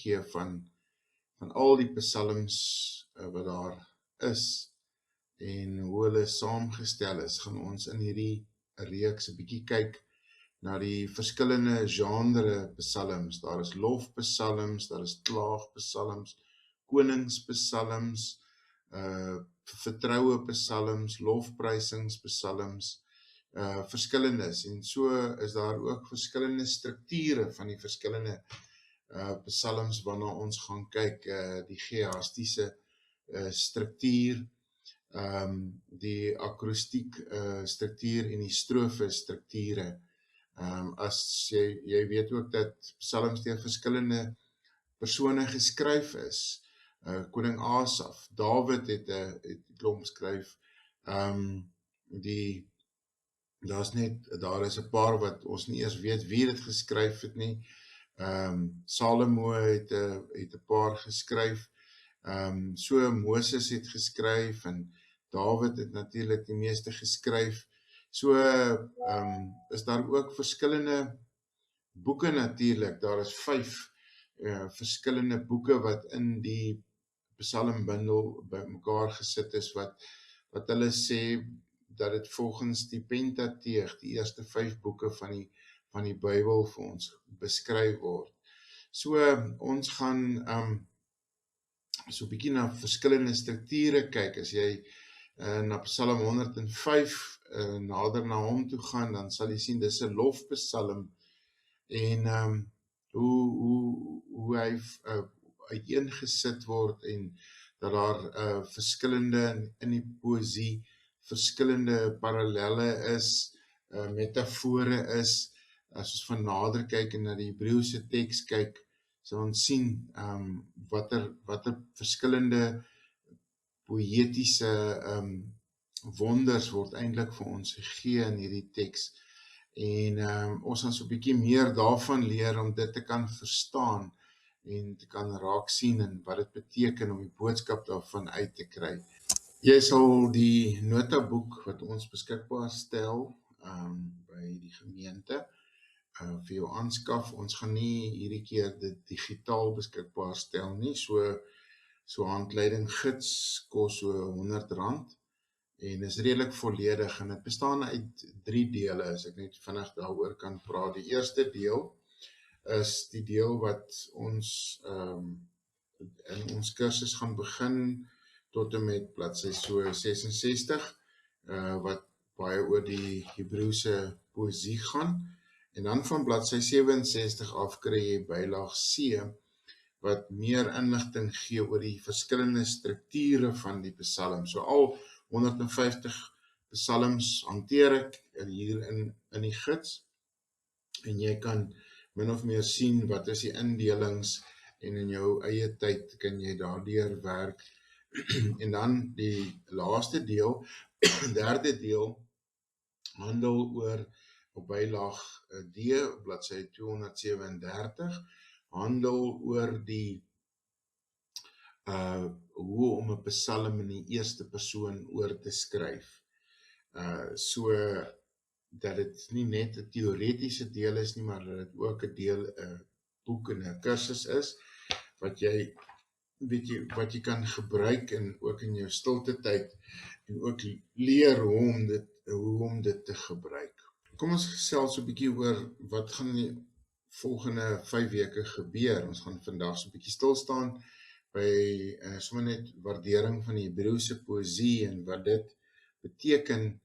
gee van al die psalms wat daar is en hoe hulle saamgestel is, gaan ons in hierdie reeks 'n bietjie kyk na die verskillende genre psalms. Daar is lofpsalms, daar is klaagpsalms, koningspsalms, vertroue psalms, lofprysingspsalms, verskillendes. En so is daar ook verskillende strukture van die verskillende psalms waarna ons gaan kyk, die gehastiese struktuur, die akrostiek struktuur en die strofe strukture. As jy weet ook dat psalms deur verskillende persone geskryf is. Koning Asaf, Dawid het 'n klomp skryf. Daar is 'n paar wat ons nie eers weet wie dit geskryf het nie. Salomo het 'n paar geskryf. So Moses het geskryf en Dawid het natuurlik die meeste geskryf. So is daar ook verskillende boeke natuurlik. Daar is 5 verskillende boeke wat in die psalmbundel bymekaar gesit is wat hulle sê dat dit volgens die Pentateeg, die eerste 5 boeke van die Bybel vir ons beskryf word. So ons gaan so 'n bietjie na verskillende strukture kyk. As jy na Psalm 105 nader na hom toe gaan, dan sal jy sien dis 'n lofpsalm en hoe hy uiteengesit word en dat daar verskillende in die poësie verskillende parallelle is, metafore is. As ons van nader kyk en na die Hebreëse teks kyk, sal ons sien watter verskillende poëtiese wonders word eintlik vir ons gegee in hierdie teks. En ons gaan so 'n bietjie meer daarvan leer om dit te kan verstaan en te kan raak sien en wat dit beteken om die boodskap daarvan uit te kry. Jy sal die notaboek wat ons beskikbaar stel by die gemeente vir jou aanskaf. Ons gaan nie hierdie keer dit digitaal beskikbaar stel nie. So handleiding gids kos so R100 en is redelik volledig en dit bestaan uit 3 dele, as ek net vinnig daaroor kan praat. Die eerste deel is die deel wat ons in ons kursus gaan begin tot en met bladsy so 66, wat baie oor die Hebreëse poësie gaan. En dan van bladsy 67 af kry jy bylaag C, wat meer inligting gee oor die verskillende strukture van die psalm. So al 150 psalms hanteer ek hier in die gids, en jy kan min of meer sien wat is die indelings, en in jou eie tyd kan jy daardeur werk. En dan die laaste deel, derde deel, handel oor op bylaag D, bladsy 237, handel oor die hoe om 'n psalm in die eerste persoon oor te skryf. So dat dit nie net 'n teoretiese deel is nie, maar dat dit ook 'n boek en 'n kursus is wat jy kan gebruik en ook in jou stilte tyd en ook leer hoe om dit te gebruik. Kom ons gesels so 'n bietjie oor wat gaan die volgende 5 weke gebeur. Ons gaan vandag so 'n bietjie stil staan by sommer net waardering van die Hebreëse poësie en wat dit beteken,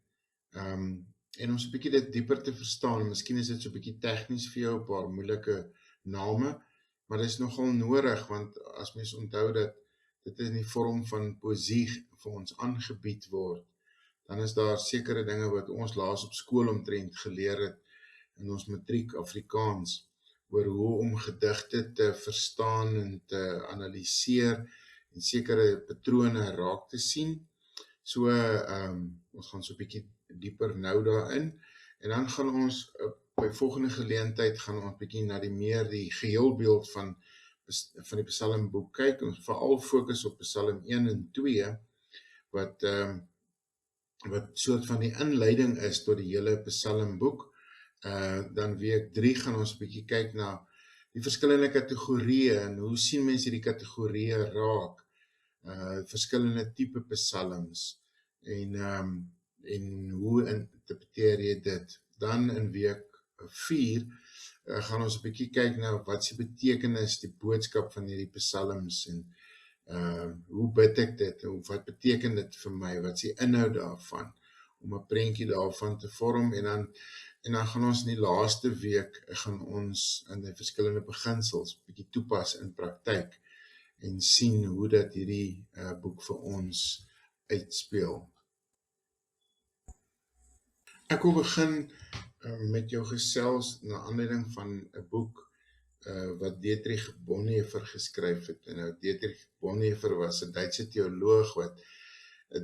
en om so 'n bietjie dit dieper te verstaan. Miskien is dit so 'n bietjie tegnies vir jou, 'n paar moeilike name, maar dit is nogal nodig, want as mens onthou dat dit in die vorm van poësie vir ons aangebied word, dan is daar sekere dinge wat ons laas op skool omtrent geleer het in ons matriek Afrikaans, oor hoe om gedigte te verstaan en te analiseer en sekere patrone raak te sien. So ons gaan so 'n bietjie dieper nou daarin, en dan gaan ons by volgende geleentheid gaan ons bietjie na die geheelbeeld van die psalmboek kyk, en veral fokus op Psalm 1 en 2, wat soort van die inleiding is tot die hele psalmboek. Dan week 3 gaan ons bietjie kyk na die verskillende kategorieë en hoe sien mense die kategorieë raak, verskillende tipe psalms en hoe interpreteer jy dit? Dan in week 4 gaan ons 'n bietjie kyk na wat se betekenis die boodskap van hierdie psalms en hoe bid ek dit, wat beteken dit vir my, wat is die inhoud daarvan, om 'n prentjie daarvan te vorm en dan gaan ons in die laaste week gaan ons in die verskillende beginsels bietjie toepas in praktyk en sien hoe dat hierdie boek vir ons uitspeel. Ek wil begin met jou gesels na aanleiding van 'n boek wat Dietrich Bonhoeffer geskryf het. En nou Dietrich Bonhoeffer was 'n Duitse teoloog wat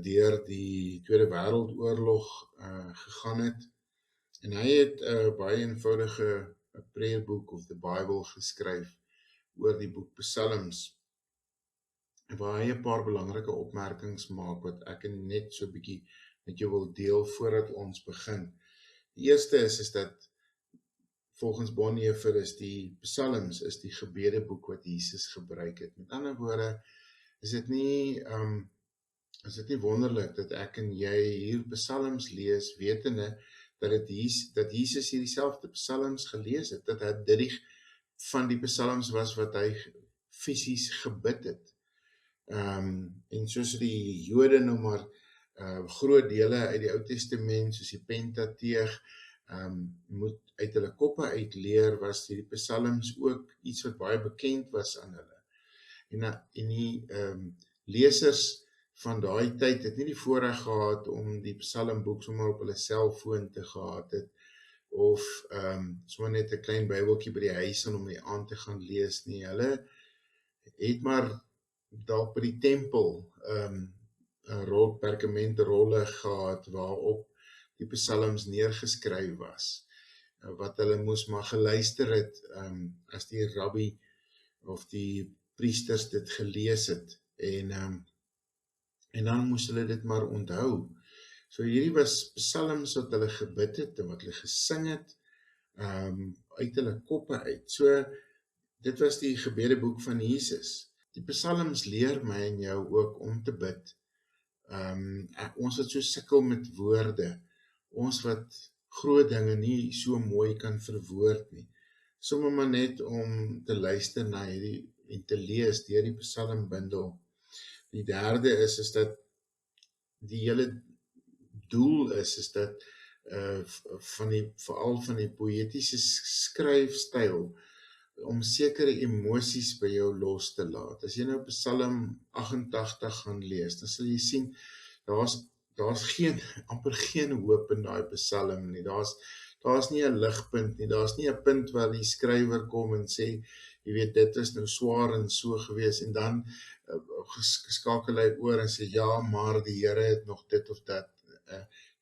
deur die Tweede Wêreldoorlog gegaan het. En hy het 'n baie eenvoudige prayerboek of the Bible geskryf oor die boek Psalms, waar hy 'n paar belangrike opmerkings maak wat ek net so 'n bietjie met jou wil deel voordat ons begin. Die eerste is dat volgens Bonhoeffer is die Psalms is die gebedeboek wat Jesus gebruik het. Met ander woorde, is dit nie wonderlik dat ek en jy hier Psalms lees, wetende dat Jesus hier dieselfde Psalms gelees het, dat dit van die Psalms was wat hy fisies gebid het. En soos die Jode nou maar groot dele uit die Ou Testament, soos die Pentateeg, moet uit hulle koppe uitleer, was die Psalms ook iets wat baie bekend was aan hulle. En die lesers van daai tyd het nie die voorreg gehad om die Psalmboek sommer op hulle selfoon te gehad het, of sommer net 'n klein Bybeltjie by die huis om die aand te gaan lees nie. Hulle het maar dalk by die tempel 'n perkamentrolle gehad waarop die Psalms neergeskryf was, wat hulle moes maar geluister het as die rabbi of die priesters dit gelees het, en dan moes hulle dit maar onthou. So hierdie was Psalms wat hulle gebid het en wat hulle gesing het uit hulle koppe uit. So dit was die gebedeboek van Jesus. Die Psalms leer my en jou ook om te bid. Ons wat so sukkel met woorde, ons wat groot dinge nie so mooi kan verwoord nie, sommer maar net om te luister na hierdie en te lees deur die psalmbundel. Die derde is dat die hele doel is dat veral van die poëtiese skryfstyl, om sekere emosies by jou los te laat. As jy nou Psalm 88 gaan lees, dan sal jy sien, daar's amper geen hoop in daai Psalm nie. Daar's nie 'n ligpunt nie, daar's nie 'n punt waar die skrywer kom en sê, jy weet, dit is nou swaar en so gewees, en dan skakel hy oor en sê, ja, maar die Here het nog dit of dat.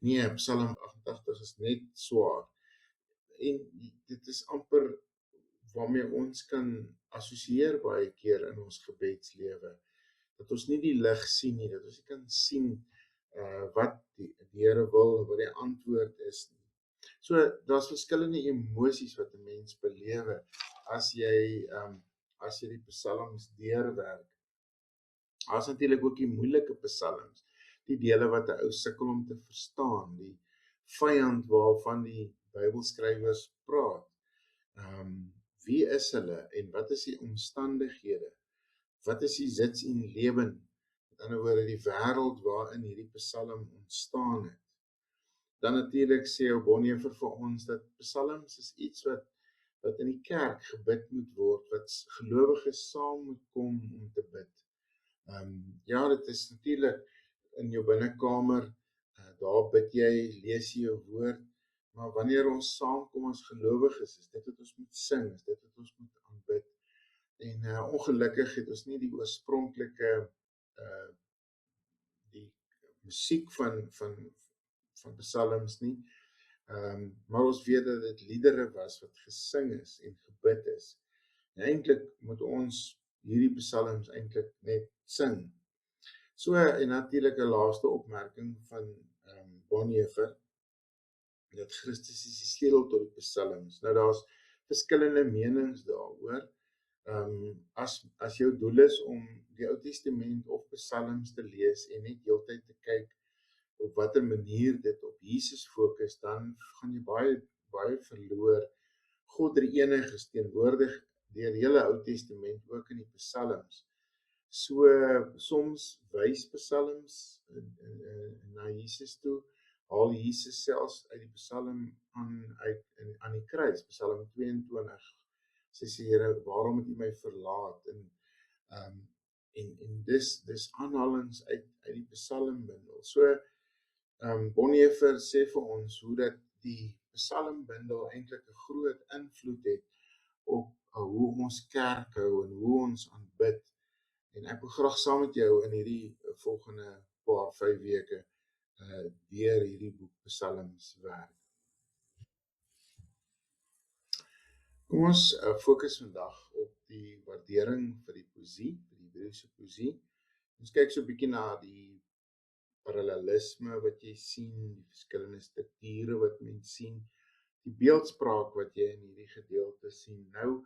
Nee, Psalm 88 is net swaar. En dit is amper waarmee ons kan assosieer baie keer in ons gebedslewe. Dat ons nie die lig sien nie, dat ons nie kan sien wat die Here wil, wat die antwoord is nie. So, daar's verskillende emosies wat 'n mens belewe as jy die Psalms deurwerk. Daar's natuurlik ook die moeilike Psalms, die dele wat 'n ou sukkel om te verstaan, die vyand waarvan die Bybelskrywers praat. Wie is hulle en wat is die omstandighede? Wat is die sits en leven? Met ander woorde, die wêreld waarin hierdie Psalm ontstaan het. Dan natuurlik sê Bonhoeffer vir ons dat Psalms is iets wat in die kerk gebid moet word, wat gelowiges saam moet kom om te bid. Ja, dit is natuurlik in jou binnekamer, daar bid jy, lees jy jou woord, maar wanneer ons saamkom as gelowiges, is dit wat ons moet sing, is dit wat ons moet aanbid. En ongelukkig het ons nie die oorspronklike die musiek van Psalms nie, maar ons weet dat dit liedere was wat gesing is en gebid is. En eintlik moet ons hierdie Psalms eintlik net sing. So, en natuurlik 'n laaste opmerking van Bonhoeffer, dat Christus is die sleutel tot die Psalms. Nou daar's verskillende menings daaroor. As jou doel is om die Ou Testament of Psalms te lees en net heeltyd te kyk op watter manier dit op Jesus fokus, dan gaan jy baie verloor. God drie-enig is teenwoordig deur die hele Ou Testament, ook in die Psalms. So soms wys Psalms na Jesus toe, haal Jesus selfs uit die Psalm aan die kruis, Psalm 22. Sy sê, Here, waarom het U my verlaat? En dis aanhalings uit die Psalmbundel. So Bonhoeffer sê vir ons hoe dat die Psalmbundel eintlik 'n groot invloed het op hoe ons kerk hou en hoe ons aanbid. En ek wil graag saam met jou in hierdie volgende 5 weke deur hierdie boek Psalms werk. Kom ons fokus vandag op die waardering vir die poesie, vir die Hebreëse poesie. Ons kyk so 'n bietjie na die parallelisme wat jy sien, die verskillende strukture wat mens sien, die beeldspraak wat jy in hierdie gedeelte sien. Nou,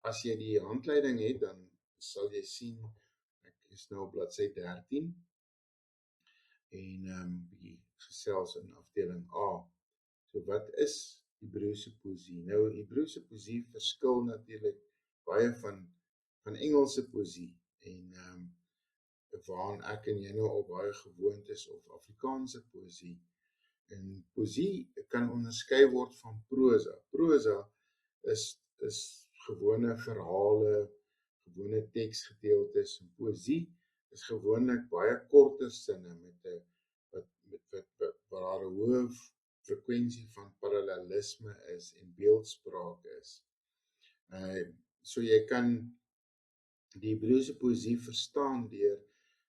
as jy die handleiding het, dan sal jy sien, ek is nou op bladsy 13, en bietjie gesels in afdeling A. So wat is Hebreëse poesie? Nou, Hebreëse poesie verskil natuurlik baie van Engelse poesie, en waaraan ek en jy nou al baie gewoond is, of Afrikaanse poesie. En poesie kan onderskei word van prosa. Prosa is gewone verhale, gewone teksgedeeltes, en poesie is gewoonlik baie korter sinne met waar 'n hoë frekwensie van parallelisme is en beeldspraak is. So jy kan die Hebreëse poesie verstaan deur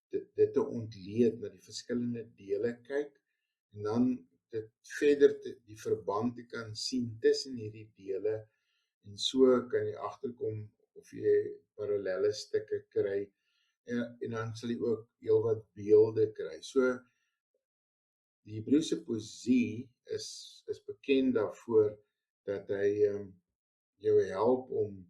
dit te ontleed, na die verskillende dele kyk, en dan dit verder die verband te kan sien tussen hierdie dele, en so kan jy agterkom of jy parallelle stukke kry, en dan sal jy ook heelwat beelde kry. So die Hebreëse poesie is bekend daarvoor dat hy jou help om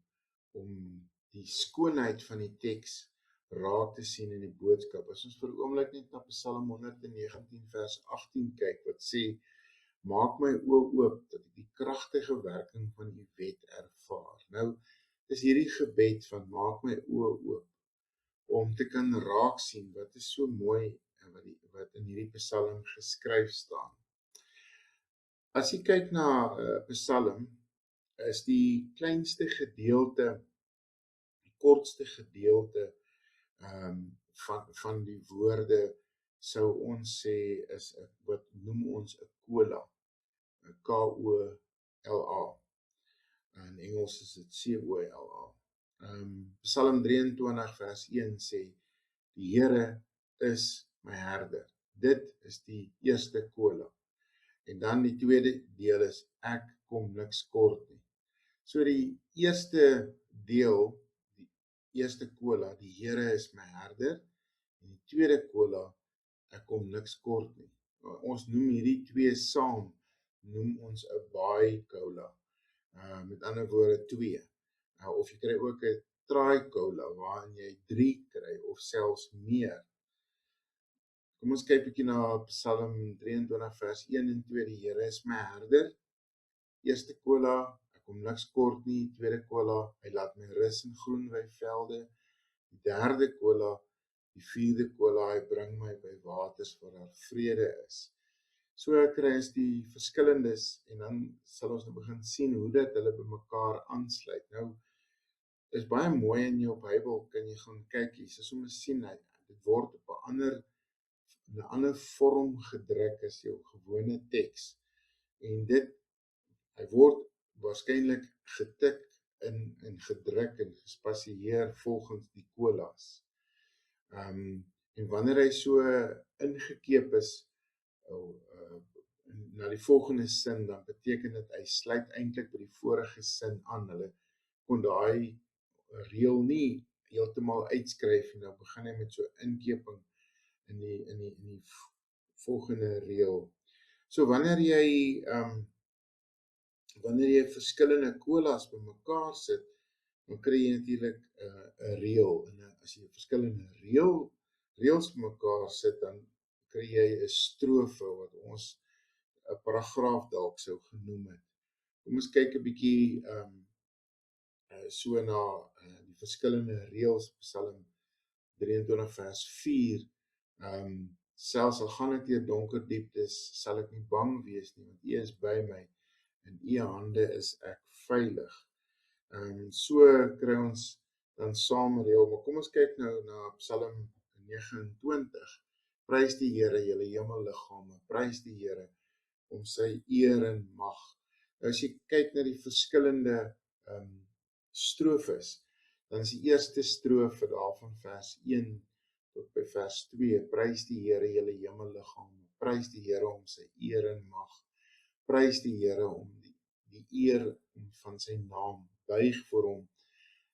die skoonheid van die teks raak te sien in die boodskap. As ons vir 'n oomblik net na Psalm 119 vers 18 kyk, wat sê, maak my oë oop, dat ek die kragtige werking van U wet ervaar. Nou, dis hierdie gebed van maak my oë oop, om te kan raak sien wat is so mooi en wat in hierdie Psalm geskryf staan. As jy kyk na Psalm, is die kleinste gedeelte, die kortste gedeelte van die woorde, sou ons sê, is wat noem ons 'n kola, 'n K-O-L-A. In Engels is dit C-O-L-A. Psalm 23 vers 1 sê, die Here is my herder. Dit is die eerste kola. En dan die tweede deel is, ek kom niks kort nie. So die eerste deel, die eerste kola, die Here is my herder, en die tweede kola, ek kom niks kort nie. Ons noem hierdie twee saam, noem ons 'n bi-kola. Met ander woorde 2. Of jy kry ook 'n tri-kola, waarin jy 3 kry, of selfs meer. Kom ons kyk 'n bietjie na Psalm 23 vers 1 en 2, die Here is my herder. Eerste kola, ek kom niks kort nie. Tweede kola, hy laat my rus in groen weivelde. Die derde kola, die vierde kola, hy bring my by waters waar daar vrede is. So kry ons die verskillendes, en dan sal ons nou begin sien hoe dit hulle by mekaar aansluit. Nou, is baie mooi in jou Bybel, kan jy gaan kyk, jy sal sommer sien, dit word op 'n ander vorm gedruk as jou gewone teks. En hy word waarskynlik getik en gedruk en gespasieer volgens die kolas. En wanneer hy so ingekeep is na die volgende sin, dan beteken dit hy sluit eintlik by die vorige sin aan. Hulle kon daai reël nie heeltemal uitskryf en dan begin hy met so inkeping in die volgende reël. So wanneer jy wanneer jy verskillende colas bymekaar sit, dan kry jy natuurlik 'n reël. En as jy verskillende reëls bymekaar sit, dan kry jy 'n strofe wat ons 'n paragraaf dalk sou genoem het. Kom ons kyk 'n bietjie so na die verskillende reëls, Psalm 23 vers 4. Selfs al gaan ek deur donker dieptes, sal ek nie bang wees nie, want U is by my. In U hande is ek veilig. So kry ons dan saam reël, maar kom ons kyk nou na Psalm 29. Prys die Here, julle hemelliggame, prys die Here om sy eer en mag. Nou as jy kyk na die verskillende strofes, dan is die eerste strofe daarvan vers 1 tot by vers 2. Prys die Here, julle hemelliggame, prys die Here om sy eer en mag. Prys die Here om die eer van sy naam, buig vir hom,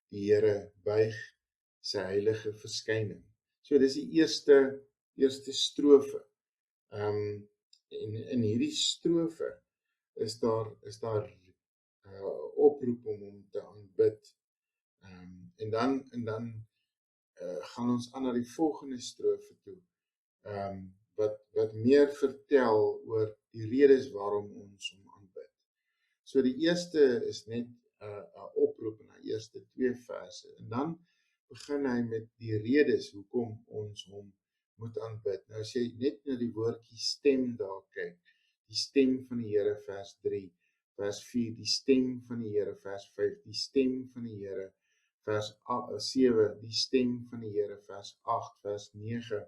die Here buig sy heilige verskyning. So dis die eerste strofe. En in hierdie strofe is daar oproep om hom te aanbid. En dan gaan ons aan na die volgende strofe toe, wat meer vertel oor die redes waarom ons hom aanbid. So die eerste is net 'n oproep in die eerste 2 verse, en dan begin hy met die redes hoekom ons hom moet aanbid. Nou as jy net na die woordjie stem daar kyk, die stem van die Here vers 3, vers 4, die stem van die Here vers 5, die stem van die Here vers 7, die stem van die Here vers 8, vers 9.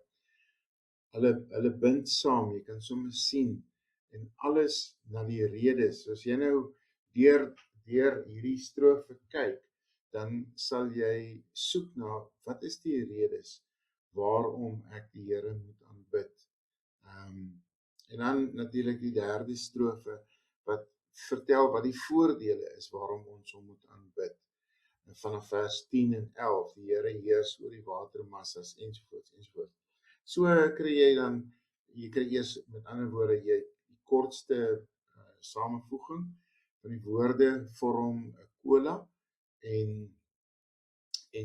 Hulle bind saam, jy kan sommer sien, en alles na die redes. So as jy nou deur hierdie strofe kyk, dan sal jy soek na, wat is die redes waarom ek die Here moet aanbid. En dan natuurlik die derde strofe, wat vertel wat die voordele is waarom ons hom moet aanbid. Vanaf vers 10 en 11, die Here heers oor die watermassas, ensovoorts, ensovoorts. So kry jy kry eers, met ander woorde, die kortste samevoeging van die woorde vorm 'n cola, en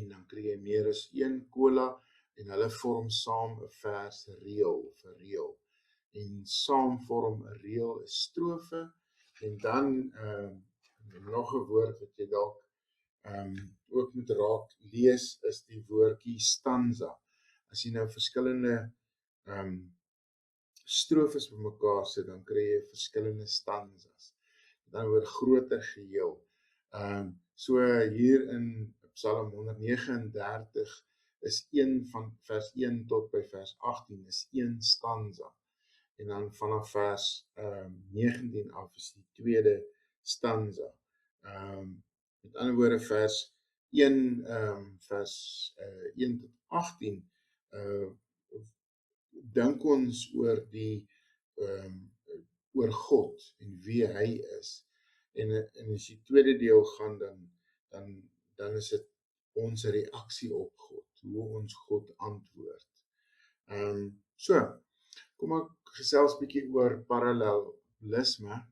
dan kry jy meer as een cola, en hulle vorm saam 'n vers reël, en saam vorm 'n reël 'n strofe, en dan nog 'n woord wat jy dalk ook moet raak lees, is die woordjie stanza. As jy nou verskillende strofes bymekaar sit, dan kry jy verskillende stanzas. Dan oor groter geheel. So hier in Psalm 139 is een van vers 1 tot by vers 18 is een stanza. En dan vanaf vers 19 af is die tweede stanza. Met ander woorde, vers 1 tot 18 dink ons oor oor God en wie hy is. En as die tweede deel gaan, dan is dit ons reaksie op God, hoe ons God antwoord. So, kom ek gesels bietjie oor parallelisme.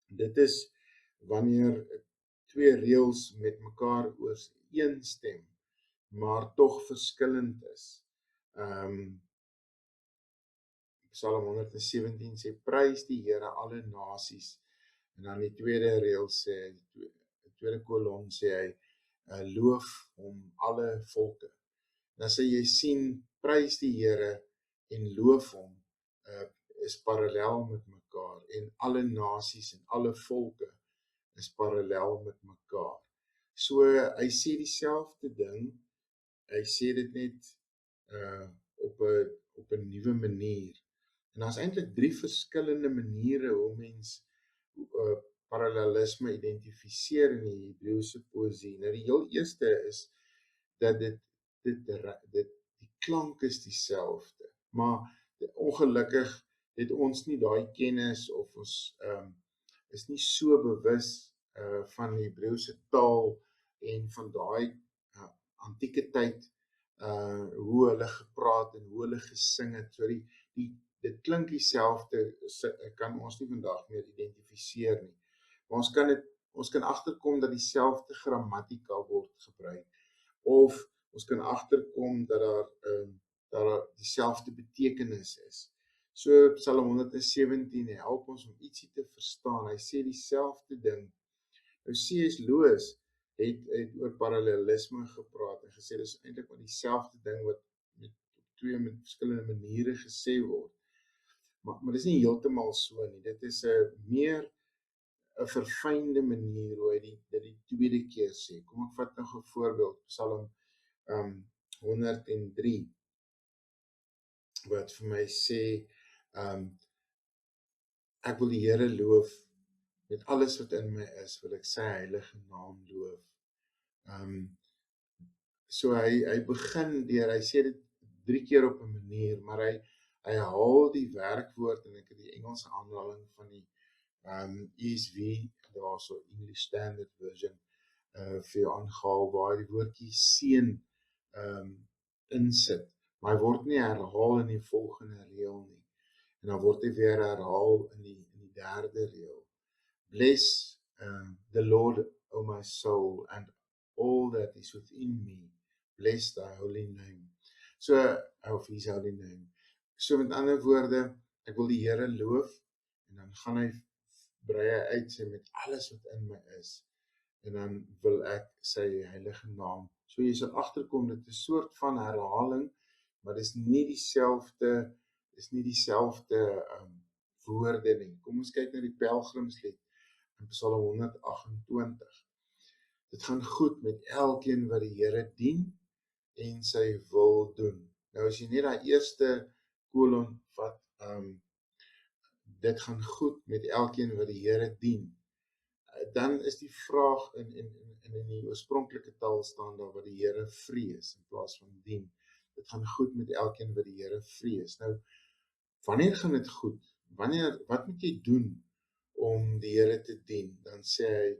Dit is wanneer twee reëls met mekaar ooreenstem, maar tog verskillend is. Psalm 117 sê, prys die Here alle nasies, en dan die tweede reël sê, die tweede kolom sê hy, loof hom alle volke. Dan sê jy sien, prys die Here en loof hom, is parallel met mekaar, en alle nasies en alle volke is parallel met mekaar. So hy sê dieselfde ding, hy sê dit net op 'n nuwe manier. En daar's eintlik 3 verskillende maniere hoe mens parallelisme identifiseer in die Hebreëse poësie. Nou die heel eerste is dat die klank is dieselfde, maar ongelukkig het ons nie daai kennis, of ons is nie so bewus van die Hebreëse taal en van daai antieke tyd, hoe hulle gepraat en hoe hulle gesing het. So die dit klink dieselfde, kan ons nie vandag meer identifiseer nie. Maar ons kan agterkom dat dieselfde grammatika word gebruik, of ons kan agterkom dat daar dieselfde betekenis is. So Psalm 117 help ons om ietsie te verstaan. Hy sê dieselfde ding. Nou C.S. Lewis het oor parallelisme gepraat en gesê dis eintlik maar dieselfde ding wat met verskillende maniere gesê word. Maar dis nie heeltemal so nie. Dit is 'n meer 'n verfynde manier hoe hy dit die tweede keer sê. Kom ek vat nog 'n voorbeeld, Psalm 103 wat vir my sê ek wil die Here loof met alles wat in my is, wil ek sy heilige naam loof. So hy begin deur, hy sê dit 3 keer op 'n manier, maar hy haal die werkwoord, en ek het die Engelse aanhaling van die ESV, daarso English Standard Version, vir jou aangehaal, waar die woordjie seën insit, maar hy word nie herhaal in die volgende reël nie, en dan word hy weer herhaal in die derde reël. Bless the Lord, O my soul, and all that is within me, bless thy holy name. So, of his holy name. So met ander woorde, ek wil die Here loof, en dan gaan hy brei hy uit sê met alles wat in my is, en dan wil ek sy heilige naam. So jy sal agterkom, dit is 'n soort van herhaling, maar dis nie dieselfde woorde nie. Kom ons kyk na die pelgrimslied in Psalm 128. Dit gaan goed met elkeen wat die Here dien en sy wil doen. Nou as jy net daai eerste kolon vat, dit gaan goed met elkeen wat die Here dien, dan is die vraag in die oorspronklike taal staan daar wat die Here vrees in plaas van dien. Dit gaan goed met elkeen wat die Here vrees. Nou, wanneer gaan dit goed? Wat moet jy doen om die Here te dien? Dan sê hy,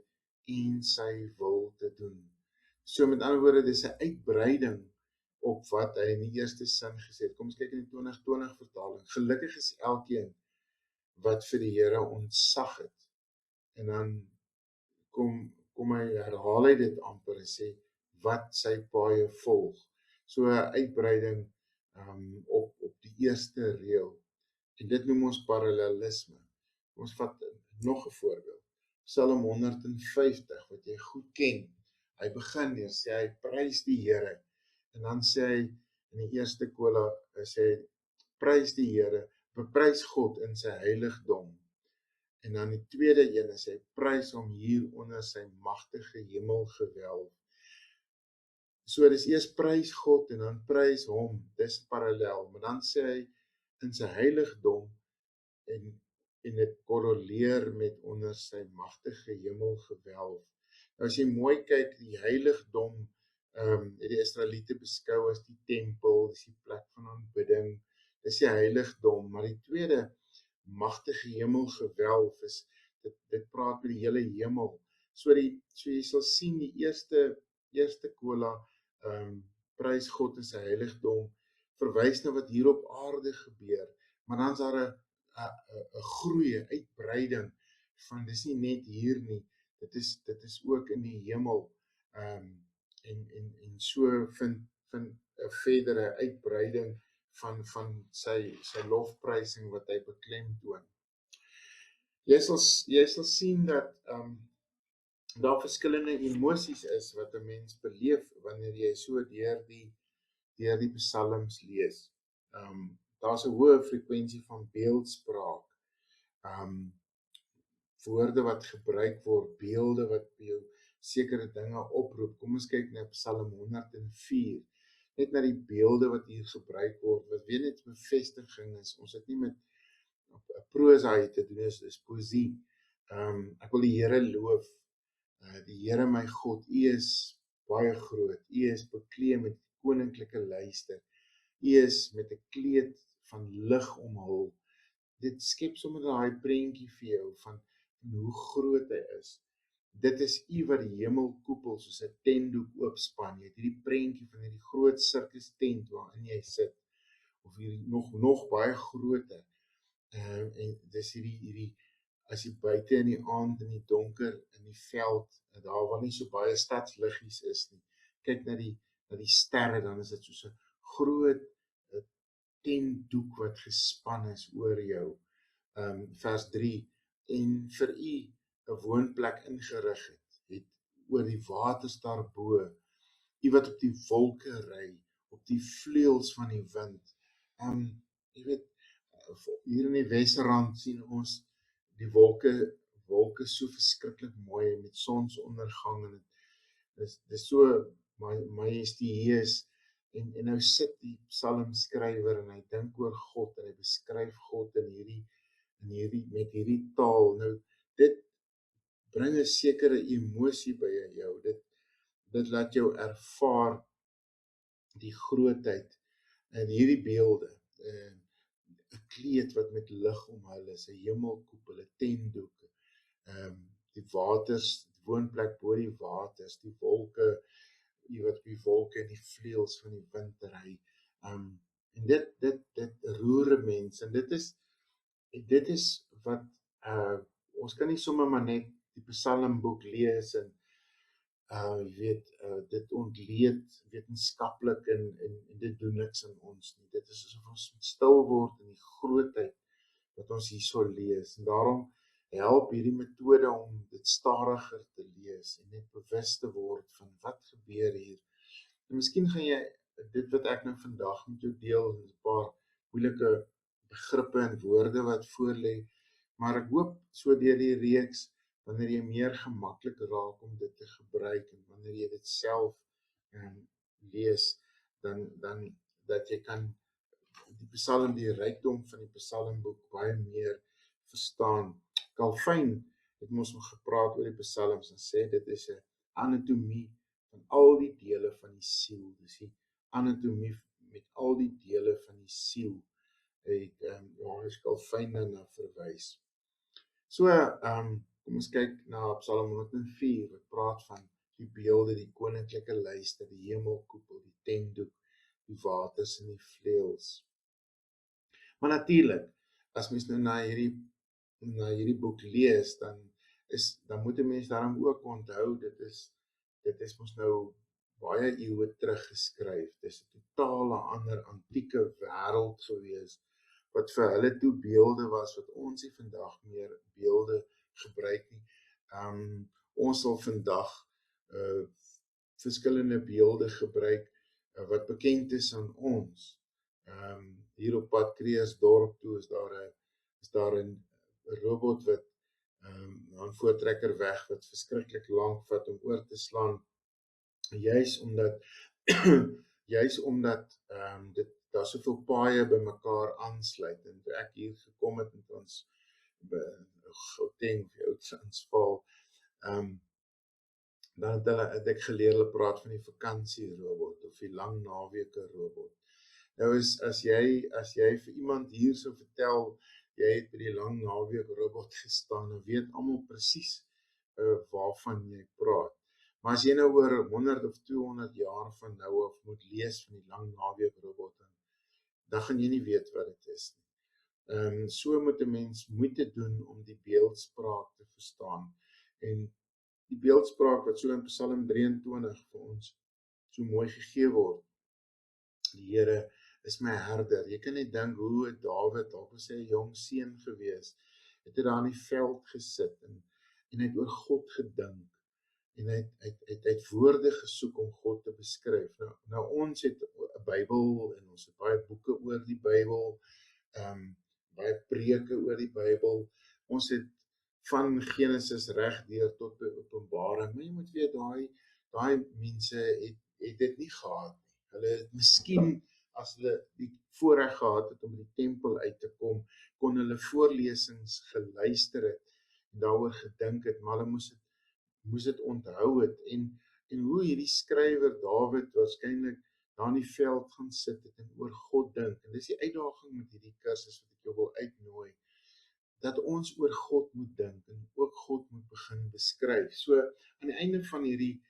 en sy wil te doen. So met ander woorde, dis 'n uitbreiding op wat hy in die eerste sin gesê het. Kom ons kyk in die 2020 vertaling. Gelukkig is elkeen wat vir die Here ontzag het. En dan kom hy, herhaal hy dit amper en sê, wat sy paaie volg. So 'n uitbreiding op die eerste reël. En dit noem ons parallelisme. Ons vat nog 'n voorbeeld. Psalm 150, wat jy goed ken. Hy begin deur sê hy prys die Here. En dan sê hy in die eerste kola, sê hy, prys die Here, beprys God in sy heiligdom. En dan die tweede een is hy prys hom hier onder sy magtige hemelgewelf. So dis eers prys God en dan prys hom, dis parallel. Maar dan sê hy in sy heiligdom en dit korreleer met onder sy magtige hemelgewelf. Nou as jy mooi kyk, die heiligdom het die Israeliete beskou as die tempel, dis die plek van aanbidding, dis die heiligdom, maar die tweede magtige hemelgewelf is, dit praat met die hele hemel. So jy sal sien die eerste kola, prys God in sy heiligdom, verwys na wat hier op aarde gebeur, maar dan is daar 'n groei, 'n uitbreiding van dis nie net hier nie, dit is ook in die hemel, en so vind 'n verdere uitbreiding van sy lofprysing wat hy beklemtoon. Jy sal sien dat daar verskillende emosies is wat 'n mens beleef wanneer jy so deur die psalms lees. Daar's 'n hoë frekwensie van beeldspraak. Woorde wat gebruik word, beelde wat by jou sekere dinge oproep. Kom ons kyk na Psalm 104. Net na die beelde wat hier gebruik word, wat weer net bevestiging is. Ons het nie met prosa hier te doen, dis poesie. Ek wil die Here loof. Die Here my God, U is baie groot. U is bekleed met koninklike luister. U is met 'n kleed van lig omhul. Dit skep sommer daai prentjie vir jou van hoe groot hy is. Dit is U wat die hemelkoepel soos 'n tentdoek oopspan. Jy het hierdie prentjie van hierdie groot sirkus tent waarin jy sit, of hierdie nog baie groter. En dis hierdie as jy buite in die aand in die donker in die veld, daar waar nie so baie stadsliggies is nie, kyk na die sterre, dan is dit soos 'n groot tentdoek wat gespan is oor jou. Vers 3, en vir u 'n woonplek ingerig het oor die waters daarbo, u wat op die wolke ry, op die vleuels van die wind. Jy weet, hier in die Wesrand sien ons die wolke so verskriklik mooi met sonsondergang, en dis so majestueus, en nou sit die psalmskrywer en hy dink oor God en hy beskryf God in met hierdie taal. Nou dit bring 'n sekere emosie by jou. Dit laat jou ervaar die grootheid in hierdie beelde. 'n Kleed wat met lig omhul is, 'n hemelkoepel, 'n tentdoek, die waters, die woonplek bo die waters, die wolke, jy wat op die wolke en die vleuels van die wind ry. En dit roer 'n mens, en dit is wat ons kan nie sommer maar net die Psalmboek lees en jy weet dit ontleed wetenskaplik en dit doen niks aan ons nie. Dit is asof ons stil word in die grootheid wat ons hierso lees, en daarom help hierdie metode om dit stadiger te lees en net bewus te word van wat gebeur hier. En miskien gaan jy dit wat ek nou vandag met jou deel, 'n paar moeilike begrippe en woorde wat voorlê, maar ek hoop so deur die reeks, wanneer jy meer gemaklik raak om dit te gebruik, en wanneer jy dit self lees, dan dat jy kan die Psalm, die rykdom van die Psalmboek baie meer verstaan. Calvin het mos nog gepraat oor die Psalms en sê dit is 'n anatomie van al die dele van die siel. Dis die anatomie met al die dele van die siel. Het Johannes Calvin na verwys. So, kom ons kyk na Psalm 104 wat praat van die beelde, die koninklike luister, die hemelkoepel, die tentdoek, die waters en die vleuels. Maar natuurlik, as mens nou na hierdie boek lees, dan moet 'n mens daarom ook onthou, dit is mos nou baie eeue terug geskryf. Dis 'n totale ander antieke wêreld gewees, wat vir hulle toe beelde was, wat ons nie vandag meer beelde gebruik nie. Ons sal vandag verskillende beelde gebruik wat bekend is aan ons. Hier op pad Kreersdorp toe is daar 'n robot wat 'n voortrekker weg wat verskriklik lank vat om oor te slaan, juis omdat daar soveel paaie by mekaar aansluit. En toe ek hier gekom het met ons Gauteng of Transvaal, dan het ek geleer hulle praat van die vakansierobot of die lang naweke robot. Nou as jy vir iemand hier sou vertel jy het by die lang naweek robot gestaan, dan weet almal presies waarvan jy praat. Maar as jy nou oor 100 of 200 jaar van nou af moet lees van die lang naweek robot, dan gaan jy nie weet wat dit is nie. So moet 'n mens moeite doen om die beeldspraak te verstaan. En die beeldspraak wat so in Psalm 23 vir ons so mooi gegee word. Die Here is my herder. Jy kan net dink hoe Dawid, dalk was hy 'n jong seun gewees, het hy daar in die veld gesit en hy het oor God gedink. En hy het woorde gesoek om God te beskryf. Nou ons het 'n Bybel en ons het baie boeke oor die Bybel, baie preke oor die Bybel. Ons het van Genesis reg deur tot by Openbaring. Maar jy moet weet, daai mense het dit nie gehad nie. Hulle het miskien, as hulle die voorreg gehad het om die tempel uit te kom, kon hulle voorlesings geluister het en daaroor gedink het, maar hulle moes dit onthou het, en hoe hierdie skrywer Dawid waarskynlik daar in die veld gaan sit het en oor God dink. En dis die uitdaging met hierdie kursus wat ek jou wil uitnooi, dat ons oor God moet dink en ook God moet begin beskryf. So aan die einde van hierdie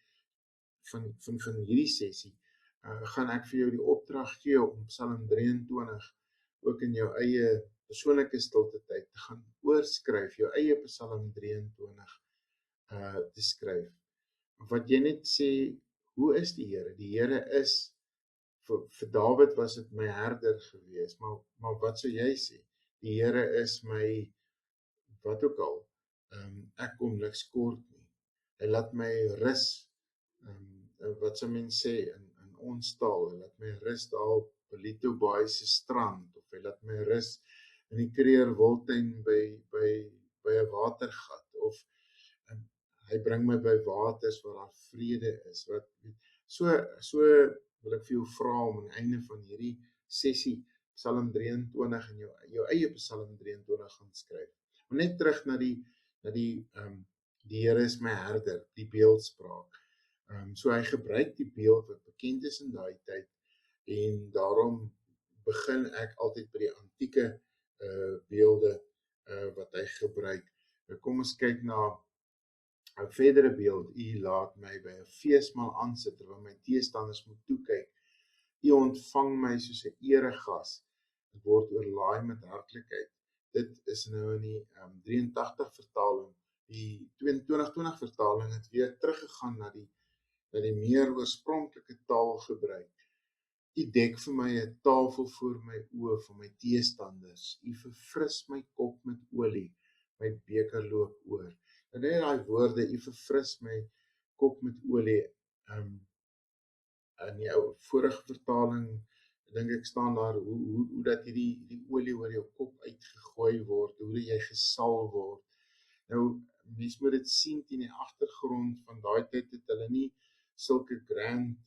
sessie gaan ek vir jou die opdrag gee om Psalm 23 ook in jou eie persoonlike stilte tyd te gaan oorskryf, jou eie Psalm 23 te skryf. Wat jy net sê, hoe is die Here? Die Here is, vir Dawid was dit my herder gewees, maar wat sou jy sê? Die Here is my, wat ook al, ek kom niks kort nie. Hy laat my rus, wat sou mens sê, in ons taal, hy laat my rus daar op Ballito Bay se strand, of hy laat my rus in die Kruger Wildtuin by 'n watergat, of hy bring my by waters waar daar vrede is. So wil ek vir jou vra om aan die einde van hierdie sessie Psalm 23 en jou eie Psalm 23 gaan skryf. Maar net terug na die die Here is my herder, die beeldspraak. So hy gebruik die beeld wat bekend is in daai tyd, en daarom begin ek altyd by die antieke beelde wat hy gebruik. Kom ons kyk na 'n verdere beeld. U laat my by 'n feesmaal aansit terwyl my teestanders moet toekyk. U ontvang my soos 'n eregas. Ek word oorlaai met hartlikheid. Dit is nou in die 83 vertaling. Die 2020 vertaling het weer teruggegaan na die meer oorspronklike taalgebruik. U dek vir my 'n tafel voor my oë vir my teestanders. U verfris my kop met olie. My beker loop oor. En net daai woorde, u verfris my kop met olie. In jou vorige vertaling, dink ek staan daar hoe dat die olie oor jou kop uitgegooi word, hoe dat jy gesalf word. Nou, mens moet dit sien teen die agtergrond van daai tyd het hulle nie sulke grand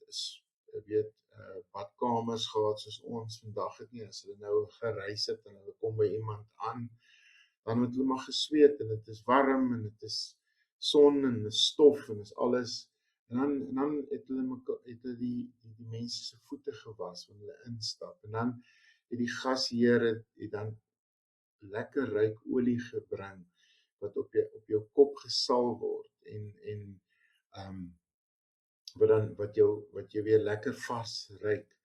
badkamers gehad soos ons vandag het nie. As hulle nou gereis het en hulle kom by iemand aan, dan het hulle maar gesweet en dit is warm en dit is son en dit is stof en dit is alles. En dan het hulle die mense se voete gewas wanneer hulle instap. En dan het die gasheer het dan lekker ryk olie gebring wat op jou kop gesalf word en wat jou weer lekker vars ryk.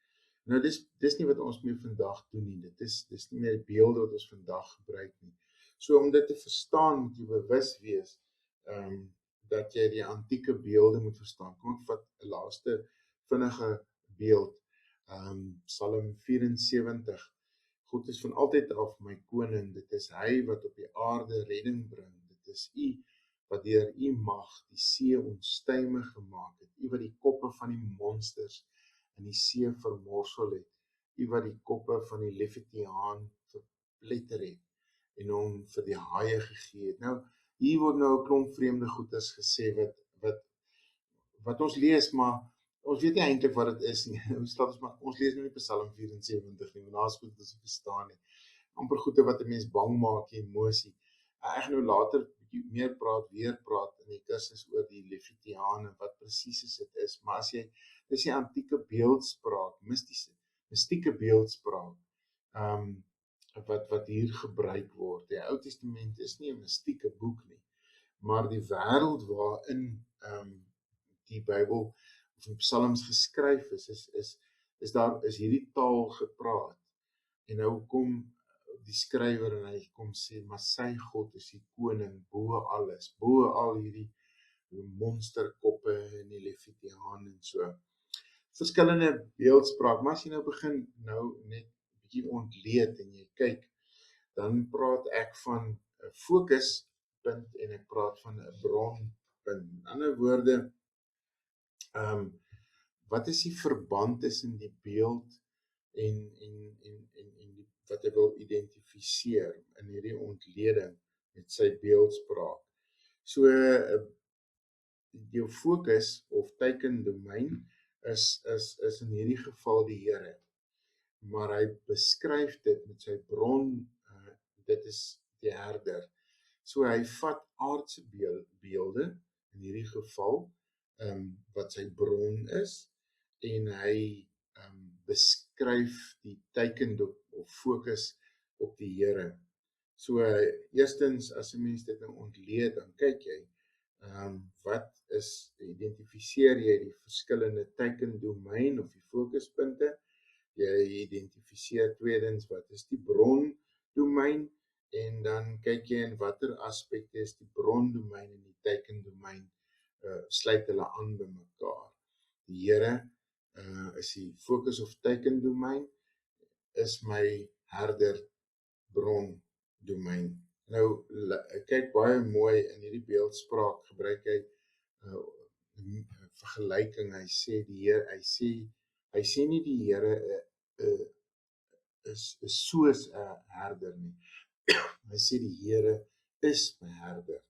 Nou dis nie wat ons meer vandag doen nie. Dis nie meer die beelde wat ons vandag gebruik nie. So om dit te verstaan moet jy bewus wees dat jy die antieke beelde moet verstaan. Kom ek vat 'n laaste vinnige beeld. Psalm 74. God is van altyd af my koning. Dit is hy wat op die aarde redding bring. Dit is u wat deur u mag die see onstuimig gemaak het. U wat die koppe van die monsters in die see vermorsel het. U wat die koppe van die Leviathan verpletter het en hom vir die haie gegee het. Nou, hier word nou 'n klomp vreemde goeters gesê wat ons lees, maar ons weet nie eintlik wat dit is nie. Ons lees nou nie Psalm 74 nie, want daar is goed wat ons nie verstaan nie. Amper goeie wat 'n mens bang maak, emosie. Ek gaan nou later weer praat in die kursus oor die Leviathan en wat presies dit is, maar dis die antieke beeldspraak, mystieke beeldspraak, wat hier gebruik word. Die Ou Testament is nie 'n mystieke boek nie, maar die wêreld waarin die Bybel of die Psalms geskryf is hierdie taal gepraat. En nou kom die skrywer en hy kom sê, maar sy God is die koning bo alles, bo al hierdie monsterkoppe en die Leviathan en so. Verskillende beeldspraak, maar as jy nou begin net 'n bietjie ontleed en jy kyk, dan praat ek van 'n fokuspunt en ek praat van 'n bronpunt. In ander woorde, wat is die verband tussen die beeld en wat hy wil identifiseer in hierdie ontleding met sy beeldspraak. So jou fokus of teikendomein is in hierdie geval die Here. Maar hy beskryf dit met sy bron, dit is die herder. So hy vat aardse beelde in hierdie geval wat sy bron is en hy beskryf die teiken of fokus op die Here. So eerstens as 'n mens dit nou ontleed, dan kyk jy wat identifiseer jy die verskillende teikendomein of die fokuspunte. Jy identifiseer tweedens wat is die bron domein en dan kyk jy in watter aspekte is die brondomein en die teikendomein sluit hulle aan by mekaar. Die Here is die fokus of teikendomein, is my herder brondomein. Nou, kyk baie mooi in hierdie beeldspraak gebruik hy vergelyking. Hy sê die Here, hy sê nie die Here is soos 'n herder nie. Hy sê die Here is my herder.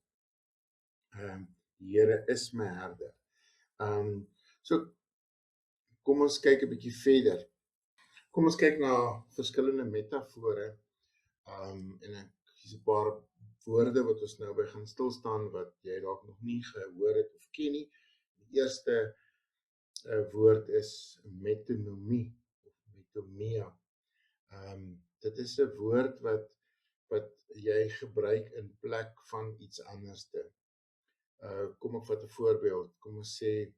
Die Here is my herder. So kom ons kyk 'n bietjie verder. Kom ons kyk na verskillende metafore. En ek kies 'n paar woorde wat ons nou by gaan stil staan wat jy dalk nog nie gehoor het of ken nie. Die eerste woord is metonomie of metomia. Dit is 'n woord wat jy gebruik in plek van iets anderste. Kom ek vat 'n voorbeeld. Kom ons sê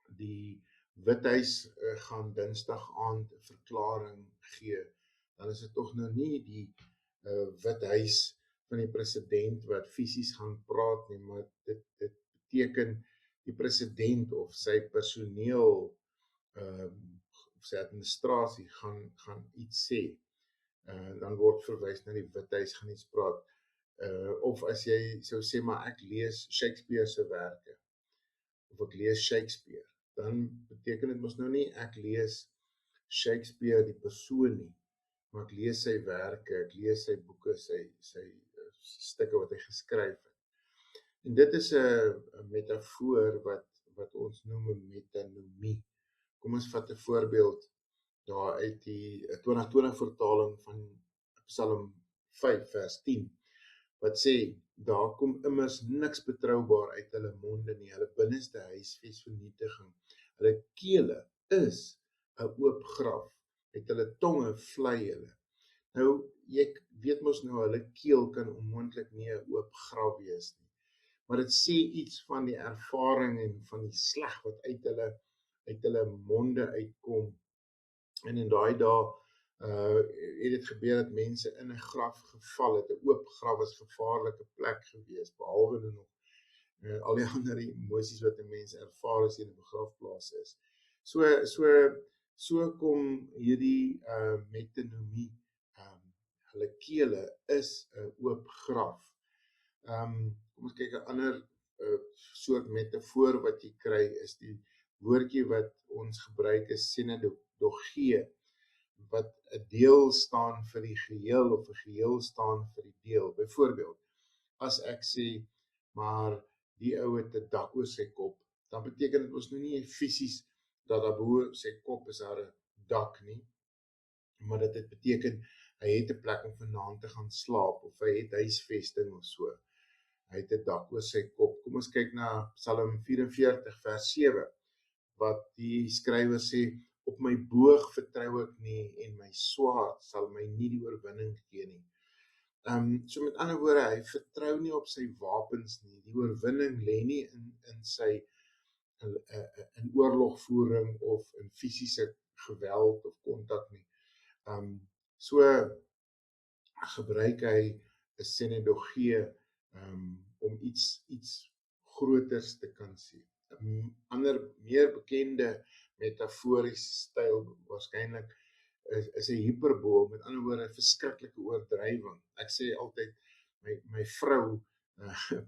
die Withuis gaan Dinsdag aand 'n verklaring gee. Dan is dit tog nou nie die Withuis van die president wat fisies gaan praat nie, maar dit beteken die president of sy personeel of sy administrasie gaan iets sê. Dan word verwys na die Withuis gaan iets praat. Of as jy sou sê, maar ek lees Shakespeare se werke, of ek lees Shakespeare, dan beteken dit mos nou nie ek lees Shakespeare die persoon nie, maar ek lees sy werke, ek lees sy boeke, sy stukke wat hy geskryf het. En dit is 'n metafoor wat ons noem 'n metonomie. Kom ons vat 'n voorbeeld daar uit die 2020 vertaling van Psalm 5 vers 10, wat sê, daar kom immers niks betroubaar uit hulle monde nie, hulle binneste huisves vernietiging, hulle kele is 'n oop graf, uit hulle tonge vlei hulle. Nou, jy weet mos nou, hulle keel kan onmoontlik nie 'n oop graf wees nie, maar dit sê iets van die ervaring en van die sleg wat uit hulle monde uitkom. En in daai dae het dit gebeur dat mense in 'n graf geval het. 'n Oop graf was 'n gevaarlike plek gewees, behalwe dan nog al die ander emosies wat 'n mens ervaar as jy in 'n begrafplaas is. So kom hierdie metonomie. Hulle kele is 'n oop graf. Kom ons kyk 'n ander soort metafoor wat jy kry is die woordjie wat ons gebruik is synedogie, wat 'n deel staan vir die geheel of 'n geheel staan vir die deel. Byvoorbeeld, as ek sê, maar die ou het 'n dak oor sy kop, dan beteken dit ons nou nie fisies dat daar bo sy kop is daar 'n dak nie, maar dit beteken hy het 'n plek om vanaand te gaan slaap, of hy het huisvesting of so. Hy het 'n dak oor sy kop. Kom ons kyk na Psalm 44 vers 7, wat die skrywer sê, op my boog vertrou ek nie en my swaard sal my nie die oorwinning gee nie. So met ander woorde, hy vertrou nie op sy wapens nie. Die oorwinning lê nie in sy in oorlogvoering of in fisiese geweld of kontak nie. So gebruik hy 'n synedogie om iets groters te kan sien. 'n Ander meer bekende metaforiese styl waarskynlik is 'n hiperbool, met ander woorde 'n verskriklike oordrywing. Ek sê altyd my vrou